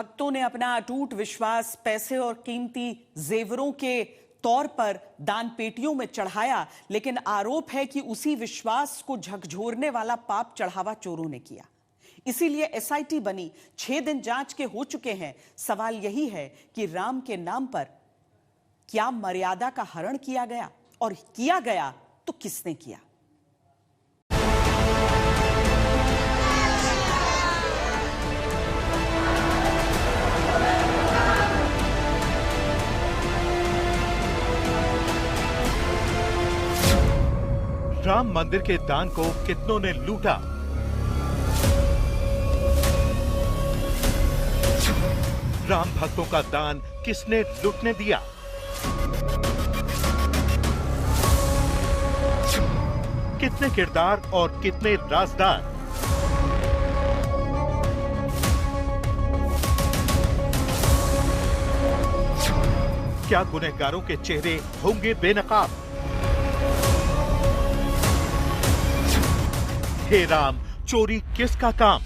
भक्तों ने अपना अटूट विश्वास पैसे और कीमती जेवरों के तौर पर दान पेटियों में चढ़ाया, लेकिन आरोप है कि उसी विश्वास को झकझोरने वाला पाप चढ़ावा चोरों ने किया। इसीलिए एसआईटी बनी। 6 दिन जांच के हो चुके हैं। सवाल यही है कि राम के नाम पर क्या मर्यादा का हरण किया गया, और किया गया तो किसने किया? राम मंदिर के दान को कितनों ने लूटा? राम भक्तों का दान किसने लूटने दिया? कितने किरदार और कितने राजदार? क्या गुनहगारों के चेहरे होंगे बेनकाब? हे राम, चोरी किसका काम?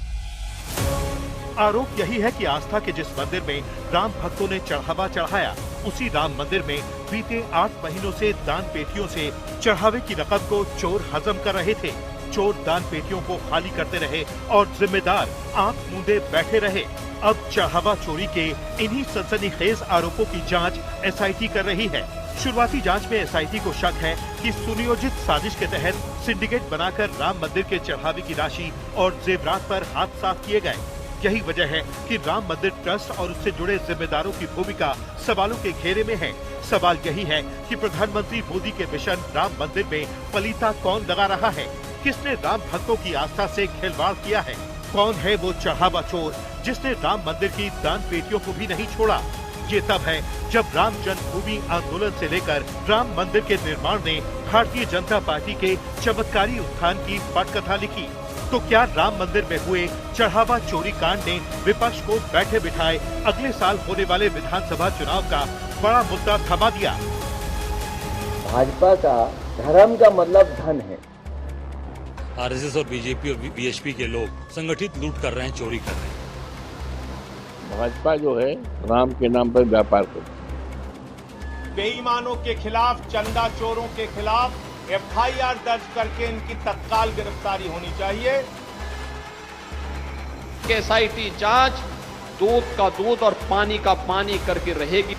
आरोप यही है कि आस्था के जिस मंदिर में राम भक्तों ने चढ़ावा चढ़ाया, उसी राम मंदिर में बीते 8 महीनों से दान पेटियों से चढ़ावे की रकम को चोर हजम कर रहे थे। चोर दान पेटियों को खाली करते रहे और जिम्मेदार आंख मूंदे बैठे रहे। अब चढ़ावा चोरी के इन्हीं सनसनीखेज आरोपों की जांच एसआईटी कर रही है। शुरुआती जांच में एसआईटी को शक है कि सुनियोजित साजिश के तहत सिंडिकेट बनाकर राम मंदिर के चढ़ावे की राशि और जेवरात पर हाथ साफ किए गए। यही वजह है कि राम मंदिर ट्रस्ट और उससे जुड़े जिम्मेदारों की भूमिका सवालों के घेरे में है। सवाल यही है कि प्रधानमंत्री मोदी के मिशन राम मंदिर में पलीता कौन लगा रहा है? किसने राम भक्तों की आस्था से खिलवाड़ किया है? कौन है वो चढ़ावा चोर जिसने राम मंदिर की दान पेटियों को भी नहीं छोड़ा? ये तब है जब राम जन्मभूमि आंदोलन से लेकर राम मंदिर के निर्माण ने भारतीय जनता पार्टी के चमत्कारी उत्थान की पटकथा लिखी। तो क्या राम मंदिर में हुए चढ़ावा चोरी कांड ने विपक्ष को बैठे बिठाए अगले साल होने वाले विधानसभा चुनाव का बड़ा मुद्दा थमा दिया? भाजपा का धर्म का मतलब धन है। आरएसएस और बीजेपी और बीएचपी के लोग संगठित लूट कर रहे हैं, चोरी कर रहे हैं। भाजपा जो है राम के नाम पर व्यापार करती। बेईमानों के खिलाफ, चंदा चोरों के खिलाफ एफआईआर दर्ज करके इनकी तत्काल गिरफ्तारी होनी चाहिए। एसआईटी जांच दूध का दूध और पानी का पानी करके रहेगी।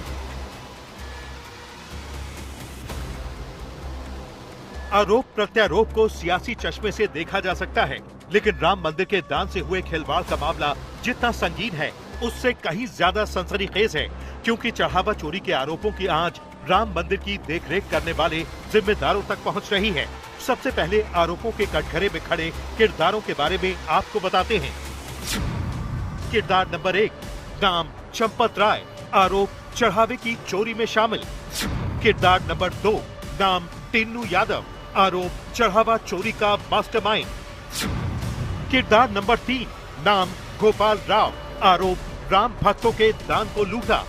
आरोप प्रत्यारोप को सियासी चश्मे से देखा जा सकता है, लेकिन राम मंदिर के दान से हुए खिलवाड़ का मामला जितना संगीन है, उससे कहीं ज्यादा सनसनीखेज है, क्योंकि चढ़ावा चोरी के आरोपों की आंच राम मंदिर की देखरेख करने वाले जिम्मेदारों तक पहुंच रही है। सबसे पहले आरोपों के कटघरे में खड़े किरदारों के बारे में आपको बताते हैं। किरदार नंबर 1, नाम चंपत राय, आरोप चढ़ावे की चोरी में शामिल। किरदार नंबर 2, नाम टिन्नू यादव, आरोप चढ़ावा चोरी का मास्टरमाइंड। किरदार नंबर 3, नाम गोपाल राव, आरोप राम भक्तों के दान को लूटा।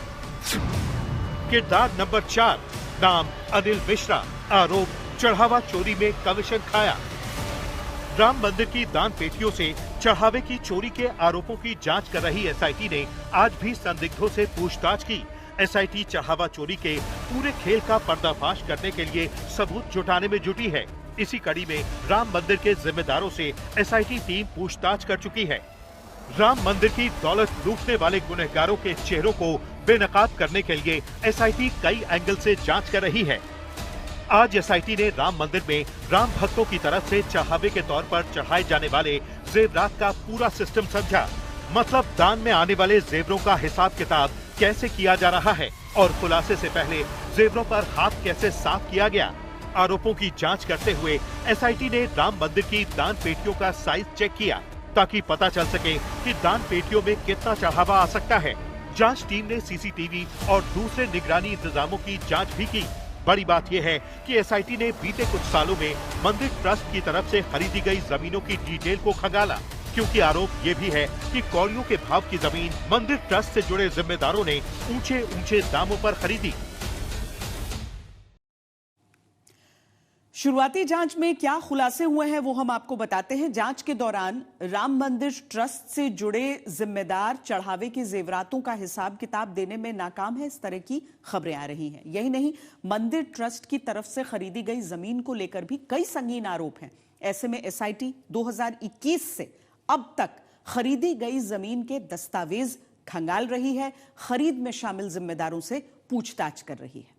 किरदार नंबर 4, नाम अनिल मिश्रा, आरोप चढ़ावा चोरी में कमीशन खाया। राम मंदिर की दान पेटियों से चढ़ावे की चोरी के आरोपों की जांच कर रही एसआईटी ने आज भी संदिग्धों से पूछताछ की। एसआईटी चढ़ावा चोरी के पूरे खेल का पर्दाफाश करने के लिए सबूत जुटाने में जुटी है। इसी कड़ी में राम मंदिर के जिम्मेदारों से एसआईटी टीम पूछताछ कर चुकी है। राम मंदिर की दौलत लूटने वाले गुनहगारों के चेहरों को बेनकाब करने के लिए एसआईटी कई एंगल से जांच कर रही है। आज एसआईटी ने राम मंदिर में राम भक्तों की तरफ से चढ़ावे के तौर पर चढ़ाए जाने वाले जेवरात का पूरा सिस्टम समझा। मतलब दान में आने वाले जेवरों का हिसाब किताब कैसे किया जा रहा है और खुलासे से पहले जेवरों पर हाथ कैसे साफ किया गया। आरोपों की जांच करते हुए एसआईटी ने राम मंदिर की दान पेटियों का साइज चेक किया, ताकि पता चल सके कि दान पेटियों में कितना चढ़ावा आ सकता है। जांच टीम ने सीसीटीवी और दूसरे निगरानी इंतजामों की जांच भी की। बड़ी बात यह है कि एसआईटी ने बीते कुछ सालों में मंदिर ट्रस्ट की तरफ से खरीदी गई जमीनों की डिटेल को खंगाला, क्योंकि आरोप ये भी है कि कौड़ियों के भाव की जमीन मंदिर ट्रस्ट से जुड़े जिम्मेदारों ने ऊंचे दामों पर खरीदी। शुरुआती जांच में क्या खुलासे हुए हैं वो हम आपको बताते हैं। जांच के दौरान राम मंदिर ट्रस्ट से जुड़े जिम्मेदार चढ़ावे की जेवरातों का हिसाब किताब देने में नाकाम है, इस तरह की खबरें आ रही हैं। यही नहीं, मंदिर ट्रस्ट की तरफ से खरीदी गई जमीन को लेकर भी कई संगीन आरोप हैं। ऐसे में एसआईटी 2021 से अब तक खरीदी गई जमीन के दस्तावेज खंगाल रही है, खरीद में शामिल जिम्मेदारों से पूछताछ कर रही है।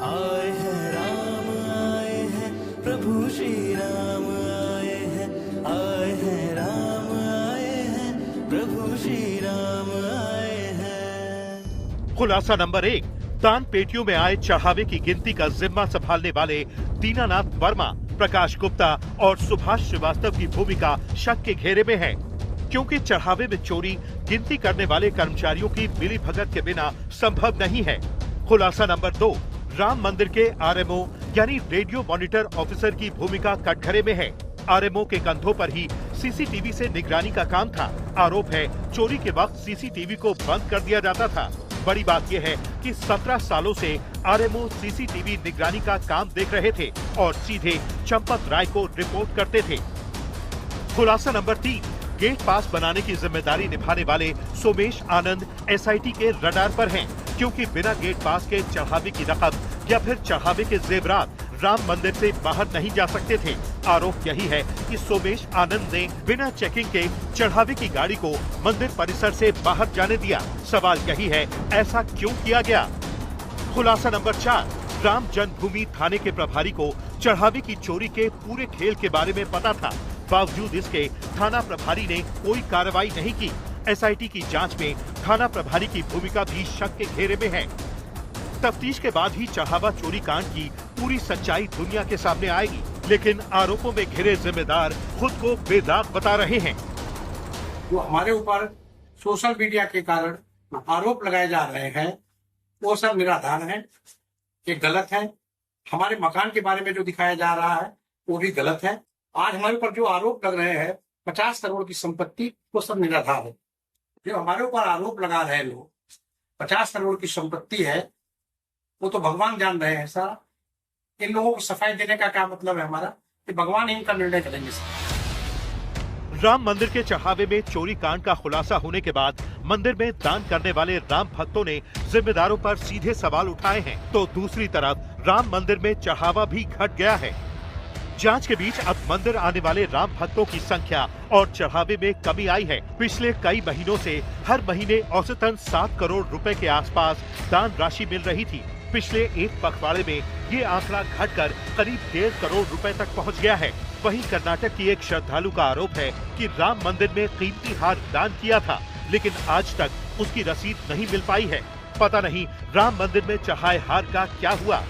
आए हैं राम आए हैं, प्रभु श्री राम आए हैं, आए हैं राम आए हैं, प्रभु श्री राम आए हैं। खुलासा नंबर 1, दान पेटियों में आए चढ़ावे की गिनती का जिम्मा संभालने वाले दीनानाथ वर्मा, प्रकाश गुप्ता और सुभाष श्रीवास्तव की भूमिका शक के घेरे में है, क्योंकि चढ़ावे में चोरी गिनती करने वाले कर्मचारियों की मिलीभगत के बिना संभव नहीं है। खुलासा नंबर 2, राम मंदिर के आरएमओ यानी रेडियो मॉनिटर ऑफिसर की भूमिका कटघरे में है। आरएमओ के कंधों पर ही सीसीटीवी से निगरानी का काम था। आरोप है चोरी के वक्त सीसीटीवी को बंद कर दिया जाता था। बड़ी बात यह है कि 17 सालों से आरएमओ सीसीटीवी निगरानी का काम देख रहे थे और सीधे चंपत राय को रिपोर्ट करते थे। खुलासा नंबर 3, गेट पास बनाने की जिम्मेदारी निभाने वाले सोमेश आनंद एसआईटी के रडार पर हैं, क्योंकि बिना गेट पास के चढ़ावे की रकम या फिर चढ़ावे के जेवरात राम मंदिर से बाहर नहीं जा सकते थे। आरोप यही है कि सोमेश आनंद ने बिना चेकिंग के चढ़ावे की गाड़ी को मंदिर परिसर से बाहर जाने दिया। सवाल यही है, ऐसा क्यों किया गया? खुलासा नंबर 4, राम जन्मभूमि थाने के प्रभारी को चढ़ावे की चोरी के पूरे खेल के बारे में पता था, बावजूद इसके थाना प्रभारी ने कोई कार्रवाई नहीं की। एसआईटी की जांच में थाना प्रभारी की भूमिका भी शक के घेरे में है। तफ्तीश के बाद ही चढ़ावा चोरी कांड की पूरी सच्चाई दुनिया के सामने आएगी, लेकिन आरोपों में घिरे जिम्मेदार खुद को बेदाग बता रहे हैं। जो हमारे ऊपर सोशल मीडिया के कारण आरोप लगाए जा रहे हैं वो सब निराधार है, ये गलत है। हमारे मकान के बारे में जो दिखाया जा रहा है वो भी गलत है। आज हमारे ऊपर जो आरोप लग रहे हैं 50 करोड़ की संपत्ति, वो सब निराधार है। जो हमारे ऊपर आरोप लगा रहे हैं लोग 50 करोड़ की संपत्ति है, वो तो भगवान जान रहे हैं सारा। इन लोगों को सफाई देने का क्या मतलब है हमारा, कि भगवान इनका निर्णय करेंगे। राम मंदिर के चढ़ावे में चोरी कांड का खुलासा होने के बाद मंदिर में दान करने वाले राम भक्तों ने जिम्मेदारों पर सीधे सवाल उठाए हैं, तो दूसरी तरफ राम मंदिर में चढ़ावा भी घट गया है। जांच के बीच अब मंदिर आने वाले राम भक्तों की संख्या और चढ़ावे में कमी आई है। पिछले कई महीनों से हर महीने औसतन 7 करोड़ रुपए के आसपास दान राशि मिल रही थी। पिछले एक पखवाड़े में ये आंकड़ा घटकर करीब 1.5 करोड़ रुपए तक पहुंच गया है। वहीं कर्नाटक की एक श्रद्धालु का आरोप है कि राम मंदिर में कीमती हार दान किया था, लेकिन आज तक उसकी रसीद नहीं मिल पाई है। पता नहीं राम मंदिर में चढ़ाए हार का क्या हुआ।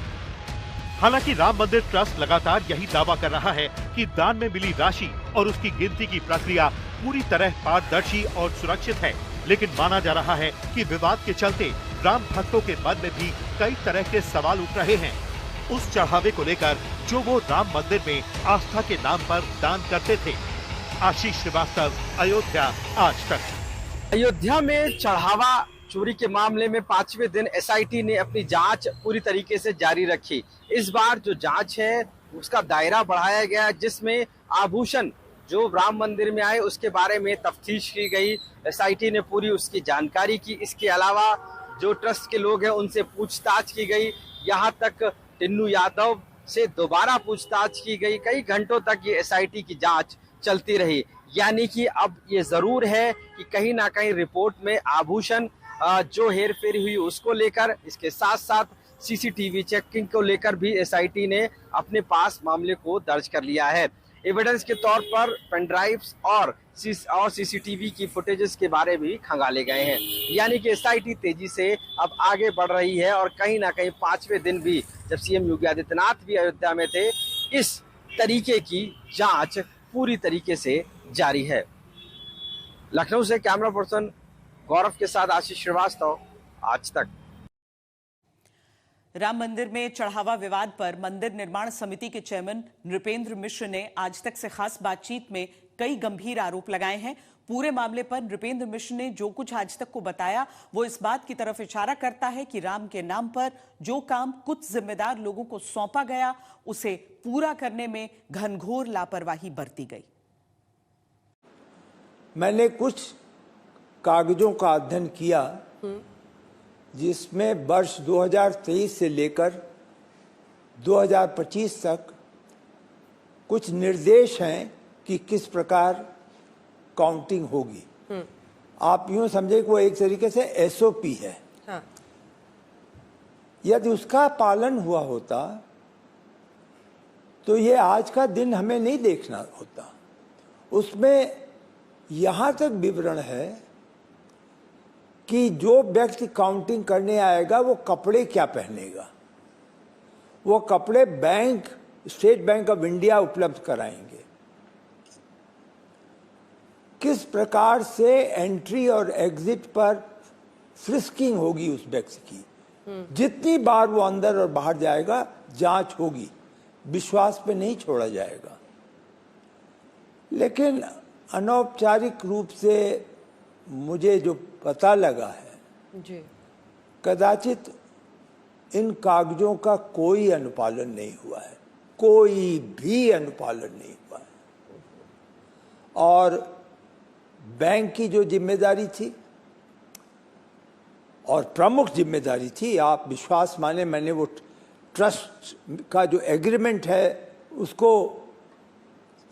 हालांकि राम मंदिर ट्रस्ट लगातार यही दावा कर रहा है कि दान में मिली राशि और उसकी गिनती की प्रक्रिया पूरी तरह पारदर्शी और सुरक्षित है, लेकिन माना जा रहा है कि विवाद के चलते राम भक्तों के मन में भी कई तरह के सवाल उठ रहे हैं उस चढ़ावे को लेकर जो वो राम मंदिर में आस्था के नाम पर दान करते थे। आशीष श्रीवास्तव, अयोध्या आज तक। अयोध्या में चढ़ावा चोरी के मामले में 5वें दिन एसआईटी ने अपनी जांच पूरी तरीके से जारी रखी। इस बार जो जांच है उसका दायरा बढ़ाया गया, जिसमें आभूषण जो राम मंदिर में आए उसके बारे में तफ्तीश की गई। एसआईटी ने पूरी उसकी जानकारी की। इसके अलावा जो ट्रस्ट के लोग हैं उनसे पूछताछ की गई। यहाँ तक टिन्नू यादव से दोबारा पूछताछ की गई। कई घंटों तक ये एसआईटी की जांच चलती रही। यानी कि अब ये जरूर है कि कहीं ना कहीं रिपोर्ट में आभूषण जो हेरफेर हुई उसको लेकर, इसके साथ साथ सीसीटीवी चेकिंग को लेकर भी एसआईटी ने अपने पास मामले को दर्ज कर लिया है। एविडेंस के तौर पर पेन ड्राइव्स और सीसीटीवी की फुटेजेस के बारे भी खंगाले गए हैं। यानी कि एसआईटी तेजी से अब आगे बढ़ रही है और कहीं ना कहीं 5वें दिन भी, जब सीएम योगी आदित्यनाथ भी अयोध्या में थे, इस तरीके की जांच पूरी तरीके से जारी है। लखनऊ से कैमरा पर्सन गौरव के साथ आशीष श्रीवास्तव, आज तक। राम मंदिर में चढ़ावा विवाद पर मंदिर निर्माण समिति के चेयरमैन नृपेंद्र मिश्र ने आज तक से खास बातचीत में कई गंभीर आरोप लगाए हैं। पूरे मामले पर नृपेंद्र मिश्र ने जो कुछ आज तक को बताया वो इस बात की तरफ इशारा करता है कि राम के नाम पर जो काम कुछ जिम्मेदार लोगों को सौंपा गया उसे पूरा करने में घनघोर लापरवाही बरती गई। मैंने कुछ कागजों का अध्ययन किया जिसमें वर्ष 2023 से लेकर 2025 तक कुछ निर्देश हैं कि किस प्रकार काउंटिंग होगी। आप यूं समझे कि वो एक तरीके से एसओपी है। हाँ। यदि उसका पालन हुआ होता तो ये आज का दिन हमें नहीं देखना होता। उसमें यहां तक विवरण है कि जो व्यक्ति काउंटिंग करने आएगा वो कपड़े क्या पहनेगा। वो कपड़े bank, state bank of India उपलब्ध कराएंगे। किस प्रकार से एंट्री और एग्जिट पर फ्रिस्किंग होगी उस व्यक्ति की, जितनी बार वो अंदर और बाहर जाएगा जांच होगी, विश्वास पे नहीं छोड़ा जाएगा। लेकिन अनौपचारिक रूप से मुझे जो पता लगा है जी, कदाचित इन कागजों का कोई अनुपालन नहीं हुआ है, कोई भी अनुपालन नहीं हुआ है। और बैंक की जो जिम्मेदारी थी और प्रमुख जिम्मेदारी थी, आप विश्वास माने, मैंने वो ट्रस्ट का जो एग्रीमेंट है उसको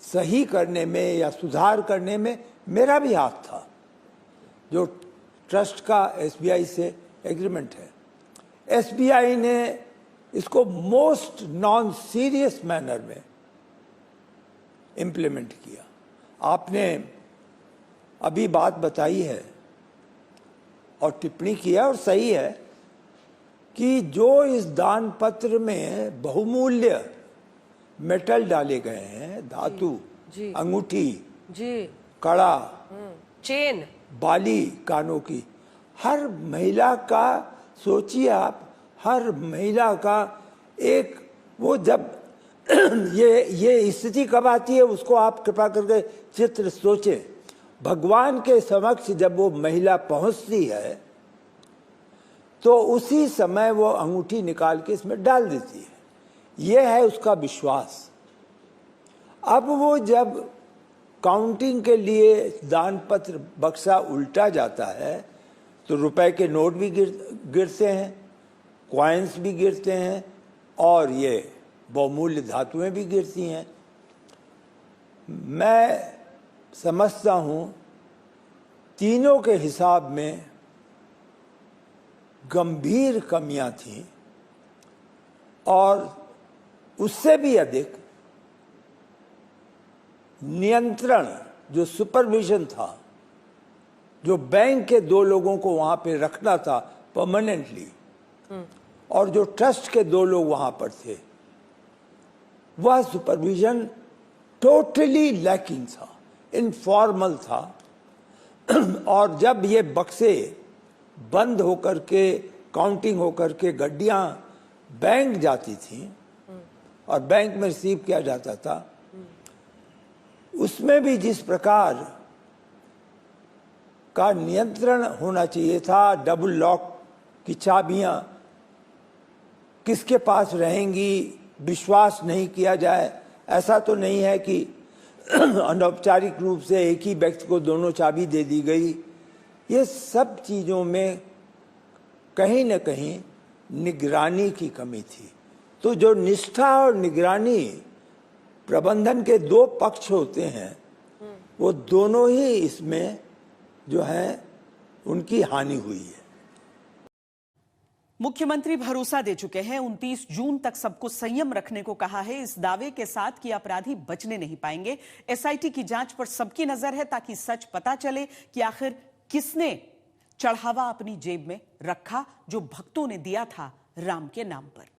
सही करने में या सुधार करने में मेरा भी हाथ था। जो ट्रस्ट का एसबीआई से एग्रीमेंट है, एसबीआई ने इसको मोस्ट नॉन सीरियस मैनर में इम्प्लीमेंट किया। आपने अभी बात बताई है और टिप्पणी किया और सही है कि जो इस दान पत्र में बहुमूल्य मेटल डाले गए हैं, धातु, अंगूठी, कड़ा, चेन, बाली कानों की, हर महिला का सोचिए आप, हर महिला का एक, वो जब ये स्थिति कब आती है उसको आप कृपा करके चित्र सोचें। भगवान के समक्ष जब वो महिला पहुंचती है तो उसी समय वो अंगूठी निकाल के इसमें डाल देती है। ये है उसका विश्वास। अब वो जब काउंटिंग के लिए दान पत्र बक्सा उल्टा जाता है तो रुपए के नोट भी गिरते हैं, कॉइन्स भी गिरते हैं और ये बहुमूल्य धातुएं भी गिरती हैं। मैं समझता हूं तीनों के हिसाब में गंभीर कमियां थीं और उससे भी अधिक नियंत्रण, जो सुपरविजन था, जो बैंक के दो लोगों को वहां पे रखना था परमानेंटली, और जो ट्रस्ट के दो लोग वहां पर थे, वह सुपरविजन टोटली लैकिंग था, इनफॉर्मल था। और जब ये बक्से बंद होकर के, काउंटिंग होकर के गड्डियां बैंक जाती थी और बैंक में रिसीव किया जाता था, उसमें भी जिस प्रकार का नियंत्रण होना चाहिए था, डबल लॉक की चाबियां किसके पास रहेंगी, विश्वास नहीं किया जाए। ऐसा तो नहीं है कि अनौपचारिक रूप से एक ही व्यक्ति को दोनों चाबी दे दी गई। ये सब चीज़ों में कहीं न कहीं निगरानी की कमी थी। तो जो निष्ठा और निगरानी प्रबंधन के दो पक्ष होते हैं, वो दोनों ही इसमें जो है उनकी हानि हुई है। मुख्यमंत्री भरोसा दे चुके हैं, 29 जून तक सबको संयम रखने को कहा है, इस दावे के साथ कि अपराधी बचने नहीं पाएंगे। एसआईटी की जांच पर सबकी नजर है ताकि सच पता चले कि आखिर किसने चढ़ावा अपनी जेब में रखा जो भक्तों ने दिया था राम के नाम पर।